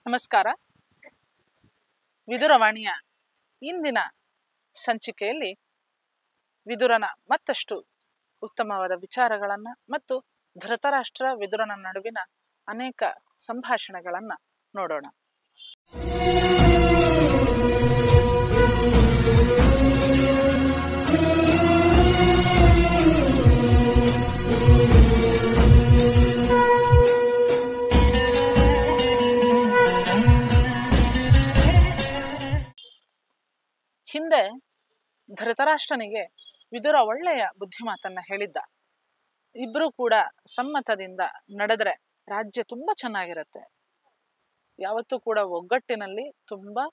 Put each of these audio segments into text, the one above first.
ನಮಸ್ಕಾರ. ವಿದುರವಾಣಿಯ ಇಂದಿನ ಸಂಚಿಕೆಯಲ್ಲಿ ವಿದುರನ ಮತ್ತಷ್ಟು ಉತ್ತಮವಾದ ವಿಚಾರಗಳನ್ನು ಮತ್ತು ಧೃತರಾಷ್ಟ್ರ ವಿದುರನ ನಡುವಿನ ಅನೇಕ ಸಂಭಾಷಣೆಗಳನ್ನು ನೋಡೋಣ. ಹಿಂದೆ ಧೃತರಾಷ್ಟ್ರನಿಗೆ ವಿದುರ ಒಳ್ಳೆಯ ಬುದ್ಧಿಮಾತನ್ನ ಹೇಳಿದ್ದ. ಇಬ್ರು ಕೂಡ ಸಮ್ಮತದಿಂದ ನಡೆದ್ರೆ ರಾಜ್ಯ ತುಂಬಾ ಚೆನ್ನಾಗಿರುತ್ತೆ. ಯಾವತ್ತೂ ಕೂಡ ಒಗ್ಗಟ್ಟಿನಲ್ಲಿ ತುಂಬಾ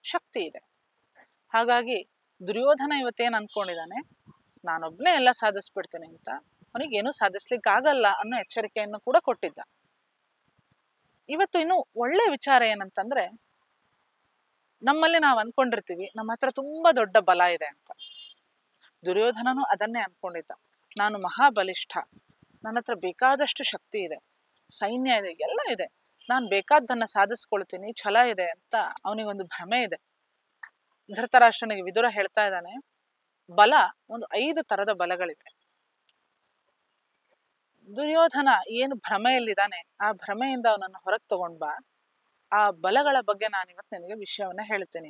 ಶಕ್ತಿ ಇದೆ. ಹಾಗಾಗಿ ದುರ್ಯೋಧನ ಇವತ್ತೇನ್ ಅನ್ಕೊಂಡಿದ್ದಾನೆ, ನಾನೊಬ್ನೇ ಎಲ್ಲ ಸಾಧಿಸ್ಬಿಡ್ತೇನೆ ಅಂತ. ಅವನಿಗೇನು ಸಾಧಿಸ್ಲಿಕ್ಕೆ ಆಗಲ್ಲ ಅನ್ನೋ ಎಚ್ಚರಿಕೆಯನ್ನು ಕೂಡ ಕೊಟ್ಟಿದ್ದ. ಇವತ್ತು ಇನ್ನು ಒಳ್ಳೆ ವಿಚಾರ ಏನಂತಂದ್ರೆ, ನಮ್ಮಲ್ಲಿ ನಾವು ಅನ್ಕೊಂಡಿರ್ತೀವಿ ನಮ್ಮ ಹತ್ರ ತುಂಬಾ ದೊಡ್ಡ ಬಲ ಇದೆ ಅಂತ. ದುರ್ಯೋಧನನು ಅದನ್ನೇ ಅನ್ಕೊಂಡಿದ್ದ. ನಾನು ಮಹಾಬಲಿಷ್ಠ, ನನ್ನ ಹತ್ರ ಬೇಕಾದಷ್ಟು ಶಕ್ತಿ ಇದೆ, ಸೈನ್ಯ ಇದೆ, ಎಲ್ಲ ಇದೆ, ನಾನು ಬೇಕಾದ್ದನ್ನ ಸಾಧಿಸ್ಕೊಳ್ತೀನಿ, ಛಲ ಇದೆ ಅಂತ ಅವನಿಗೊಂದು ಭ್ರಮೆ ಇದೆ. ಧೃತರಾಷ್ಟ್ರನಿಗೆ ವಿದುರ ಹೇಳ್ತಾ ಇದ್ದಾನೆ, ಬಲ ಒಂದು 5 ತರದ ಬಲಗಳಿವೆ. ದುರ್ಯೋಧನ ಏನು ಭ್ರಮೆಯಲ್ಲಿದ್ದಾನೆ, ಆ ಭ್ರಮೆಯಿಂದ ಅವನನ್ನು ಹೊರಗೆ ತಗೊಂಡ್ ಬಾ. ಆ ಬಲಗಳ ಬಗ್ಗೆ ನಾನು ಇವತ್ತು ನಿನಗೆ ವಿಷಯವನ್ನ ಹೇಳ್ತೇನೆ.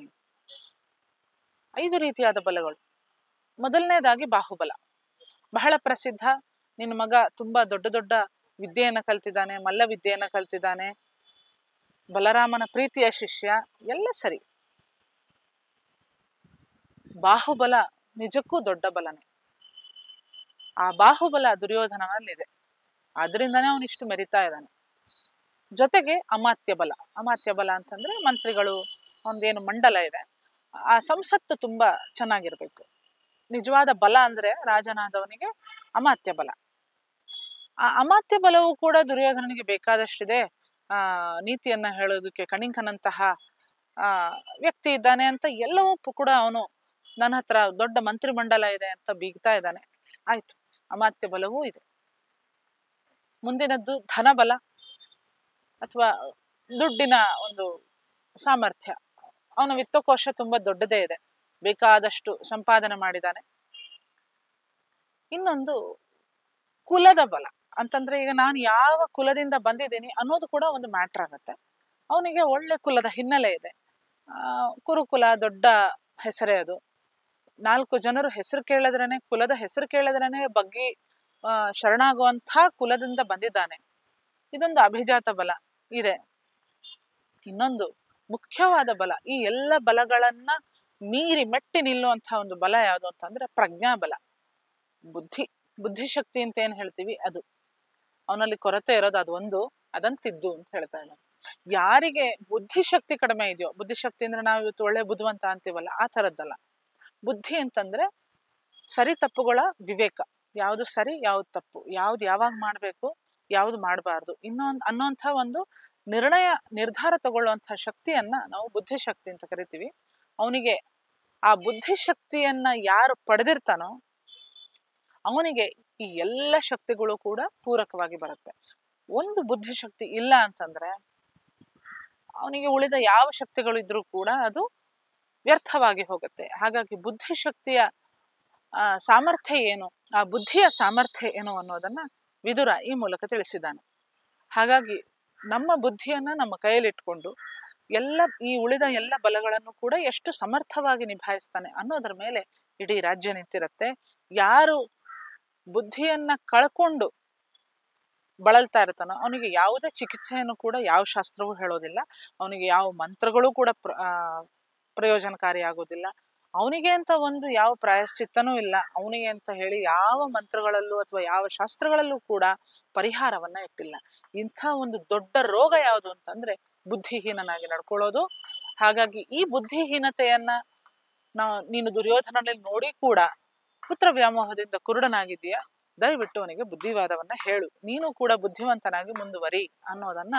5 ರೀತಿಯಾದ ಬಲಗಳು. ಮೊದಲನೇದಾಗಿ ಬಾಹುಬಲ, ಬಹಳ ಪ್ರಸಿದ್ಧ. ನಿನ್ನ ಮಗ ತುಂಬಾ ದೊಡ್ಡ ದೊಡ್ಡ ವಿದ್ಯೆಯನ್ನ ಕಲ್ತಿದ್ದಾನೆ, ಮಲ್ಲ ವಿದ್ಯೆಯನ್ನ ಕಲ್ತಿದ್ದಾನೆ, ಬಲರಾಮನ ಪ್ರೀತಿಯ ಶಿಷ್ಯ, ಎಲ್ಲ ಸರಿ. ಬಾಹುಬಲ ನಿಜಕ್ಕೂ ದೊಡ್ಡ ಬಲನೇ. ಆ ಬಾಹುಬಲ ದುರ್ಯೋಧನನಲ್ಲಿದೆ, ಆದ್ರಿಂದಾನೇ ಅವನಿಷ್ಟು ಮೆರಿತಾ ಇದ್ದಾನೆ. ಜೊತೆಗೆ ಅಮಾತ್ಯ ಬಲ. ಅಮಾತ್ಯ ಬಲ ಅಂತಂದ್ರೆ ಮಂತ್ರಿಗಳು, ಒಂದೇನು ಮಂಡಲ ಇದೆ, ಆ ಸಂಸತ್ತು ತುಂಬಾ ಚೆನ್ನಾಗಿರ್ಬೇಕು. ನಿಜವಾದ ಬಲ ಅಂದ್ರೆ ರಾಜನಾದವನಿಗೆ ಅಮಾತ್ಯ ಬಲ. ಆ ಅಮಾತ್ಯ ಬಲವೂ ಕೂಡ ದುರ್ಯೋಧನನಿಗೆ ಬೇಕಾದಷ್ಟಿದೆ. ನೀತಿಯನ್ನ ಹೇಳೋದಕ್ಕೆ ಕಣಿಕನಂತಹ ವ್ಯಕ್ತಿ ಇದ್ದಾನೆ ಅಂತ ಎಲ್ಲವೂ ಕೂಡ ಅವನು ನನ್ನ ಹತ್ರ ದೊಡ್ಡ ಮಂತ್ರಿ ಮಂಡಲ ಇದೆ ಅಂತ ಬೀಗ್ತಾ ಇದ್ದಾನೆ. ಆಯ್ತು, ಅಮಾತ್ಯ ಬಲವೂ ಇದೆ. ಮುಂದಿನದ್ದು ಧನಬಲ ಅಥವಾ ದುಡ್ಡಿನ ಒಂದು ಸಾಮರ್ಥ್ಯ. ಅವನ ವಿತ್ತಕೋಶ ತುಂಬಾ ದೊಡ್ಡದೇ ಇದೆ, ಬೇಕಾದಷ್ಟು ಸಂಪಾದನೆ ಮಾಡಿದ್ದಾನೆ. ಇನ್ನೊಂದು ಕುಲದ ಬಲ ಅಂತಂದ್ರೆ, ಈಗ ನಾನು ಯಾವ ಕುಲದಿಂದ ಬಂದಿದ್ದೀನಿ ಅನ್ನೋದು ಕೂಡ ಒಂದು ಮ್ಯಾಟ್ರ್ ಆಗುತ್ತೆ. ಅವನಿಗೆ ಒಳ್ಳೆ ಕುಲದ ಹಿನ್ನೆಲೆ ಇದೆ. ಕುರುಕುಲ ದೊಡ್ಡ ಹೆಸರೇ ಅದು. 4 ಜನರು ಹೆಸರು ಕೇಳಿದ್ರೇನೆ, ಕುಲದ ಹೆಸರು ಕೇಳಿದ್ರೇನೆ ಬಗ್ಗಿ ಶರಣಾಗುವಂಥ ಕುಲದಿಂದ ಬಂದಿದ್ದಾನೆ. ಇದೊಂದು ಅಭಿಜಾತ ಬಲ ಇದೆ. ಇನ್ನೊಂದು ಮುಖ್ಯವಾದ ಬಲ, ಈ ಎಲ್ಲ ಬಲಗಳನ್ನ ಮೀರಿ ಮೆಟ್ಟಿ ನಿಲ್ಲುವಂತಹ ಒಂದು ಬಲ ಯಾವುದು ಅಂತಂದ್ರೆ ಪ್ರಜ್ಞಾಬಲ. ಬುದ್ಧಿಶಕ್ತಿ ಅಂತ ಏನ್ ಹೇಳ್ತೀವಿ ಅದು. ಅವನಲ್ಲಿ ಕೊರತೆ ಇರೋದು ಅದು ಒಂದು, ಅದನ್ನ ತಿದ್ದು ಅಂತ ಹೇಳ್ತಾ ಇದ್ದಾನೆ. ಯಾರಿಗೆ ಬುದ್ಧಿಶಕ್ತಿ ಕಡಿಮೆ ಇದೆಯೋ, ಬುದ್ಧಿಶಕ್ತಿ ಅಂದ್ರೆ ನಾವು ಇವತ್ತು ಒಳ್ಳೆ ಬುದ್ಧಿವಂತ ಅಂತೀವಲ್ಲ, ಆ ತರದ್ದಲ್ಲ. ಬುದ್ಧಿ ಅಂತಂದ್ರೆ ಸರಿ ತಪ್ಪುಗಳ ವಿವೇಕ, ಯಾವುದು ಸರಿ ಯಾವ್ದು ತಪ್ಪು, ಯಾವ್ದು ಯಾವಾಗ ಮಾಡ್ಬೇಕು ಯಾವ್ದು ಮಾಡಬಾರ್ದು ಅನ್ನೋಂಥ ಒಂದು ನಿರ್ಧಾರ ತಗೊಳ್ಳುವಂತಹ ಶಕ್ತಿಯನ್ನ ನಾವು ಬುದ್ಧಿಶಕ್ತಿ ಅಂತ ಕರಿತೀವಿ. ಅವನಿಗೆ ಆ ಬುದ್ಧಿಶಕ್ತಿಯನ್ನ ಯಾರು ಪಡೆದಿರ್ತಾನೋ ಅವನಿಗೆ ಈ ಎಲ್ಲ ಶಕ್ತಿಗಳು ಕೂಡ ಪೂರಕವಾಗಿ ಬರುತ್ತೆ. ಒಂದು ಬುದ್ಧಿಶಕ್ತಿ ಇಲ್ಲ ಅಂತಂದ್ರೆ ಅವನಿಗೆ ಉಳಿದ ಯಾವ ಶಕ್ತಿಗಳು ಇದ್ರೂ ಕೂಡ ಅದು ವ್ಯರ್ಥವಾಗಿ ಹೋಗುತ್ತೆ. ಹಾಗಾಗಿ ಬುದ್ಧಿಶಕ್ತಿಯ ಸಾಮರ್ಥ್ಯ ಏನು, ಆ ಬುದ್ಧಿಯ ಸಾಮರ್ಥ್ಯ ಏನು ಅನ್ನೋದನ್ನ ವಿದುರ ಈ ಮೂಲಕ ತಿಳಿಸಿದ್ದಾನೆ. ಹಾಗಾಗಿ ನಮ್ಮ ಬುದ್ಧಿಯನ್ನ ನಮ್ಮ ಕೈಯಲ್ಲಿಟ್ಕೊಂಡು ಈ ಉಳಿದ ಎಲ್ಲ ಬಲಗಳನ್ನು ಕೂಡ ಎಷ್ಟು ಸಮರ್ಥವಾಗಿ ನಿಭಾಯಿಸ್ತಾನೆ ಅನ್ನೋದ್ರ ಮೇಲೆ ಇಡೀ ರಾಜ್ಯ ನಿಂತಿರುತ್ತೆ. ಯಾರು ಬುದ್ಧಿಯನ್ನ ಕಳ್ಕೊಂಡು ಬಳಲ್ತಾ ಇರ್ತಾನೋ ಅವನಿಗೆ ಯಾವುದೇ ಚಿಕಿತ್ಸೆಯನ್ನು ಕೂಡ ಯಾವ ಶಾಸ್ತ್ರವೂ ಹೇಳೋದಿಲ್ಲ, ಅವನಿಗೆ ಯಾವ ಮಂತ್ರಗಳು ಕೂಡ ಪ್ರಯೋಜನಕಾರಿ ಆಗೋದಿಲ್ಲ. ಅವನಿಗೆ ಅಂತ ಒಂದು ಯಾವ ಪ್ರಾಯಶ್ಚಿತ್ತನೂ ಇಲ್ಲ. ಅವನಿಗೆ ಅಂತ ಹೇಳಿ ಯಾವ ಮಂತ್ರಗಳಲ್ಲೂ ಅಥವಾ ಯಾವ ಶಾಸ್ತ್ರಗಳಲ್ಲೂ ಕೂಡ ಪರಿಹಾರವನ್ನ ಇಟ್ಟಿಲ್ಲ. ಇಂಥ ಒಂದು ದೊಡ್ಡ ರೋಗ ಯಾವುದು ಅಂತಂದ್ರೆ ಬುದ್ಧಿಹೀನನಾಗಿ ನಡ್ಕೊಳ್ಳೋದು. ಹಾಗಾಗಿ ಈ ಬುದ್ಧಿಹೀನತೆಯನ್ನ ನೀನು ದುರ್ಯೋಧನಲ್ಲಿ ನೋಡಿ ಕೂಡ ಪುತ್ರ ವ್ಯಾಮೋಹದಿಂದ ಕುರುಡನಾಗಿದ್ದೀಯಾ, ದಯವಿಟ್ಟು ಅವನಿಗೆ ಬುದ್ಧಿವಾದವನ್ನ ಹೇಳು, ನೀನು ಕೂಡ ಬುದ್ಧಿವಂತನಾಗಿ ಮುಂದುವರಿ ಅನ್ನೋದನ್ನ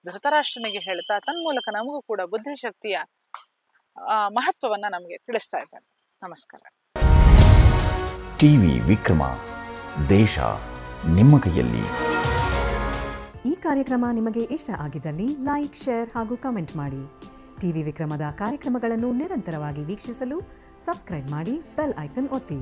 ಧೃತರಾಷ್ಟ್ರನಿಗೆ ಹೇಳ್ತಾ ತನ್ಮೂಲಕ ನಮಗೂ ಕೂಡ ಬುದ್ಧಿಶಕ್ತಿಯ ಮಹತ್ವವನ್ನ ನಮಗೆ ತಿಳಿಸ್ತಾ ಇದ್ದಾನೆ. ನಮಸ್ಕಾರ. ಟಿವಿ ವಿಕ್ರಮ, ದೇಶ ನಿಮ್ಮ ಕೈಯಲ್ಲಿ. ಈ ಕಾರ್ಯಕ್ರಮ ನಿಮಗೆ ಇಷ್ಟ ಆಗಿದ್ದಲ್ಲಿ ಲೈಕ್, ಶೇರ್ ಹಾಗೂ ಕಮೆಂಟ್ ಮಾಡಿ. ಟಿವಿ ವಿಕ್ರಮದ ಕಾರ್ಯಕ್ರಮಗಳನ್ನು ನಿರಂತರವಾಗಿ ವೀಕ್ಷಿಸಲು ಸಬ್ಸ್ಕ್ರೈಬ್ ಮಾಡಿ, ಬೆಲ್ ಐಕನ್ ಒತ್ತಿ.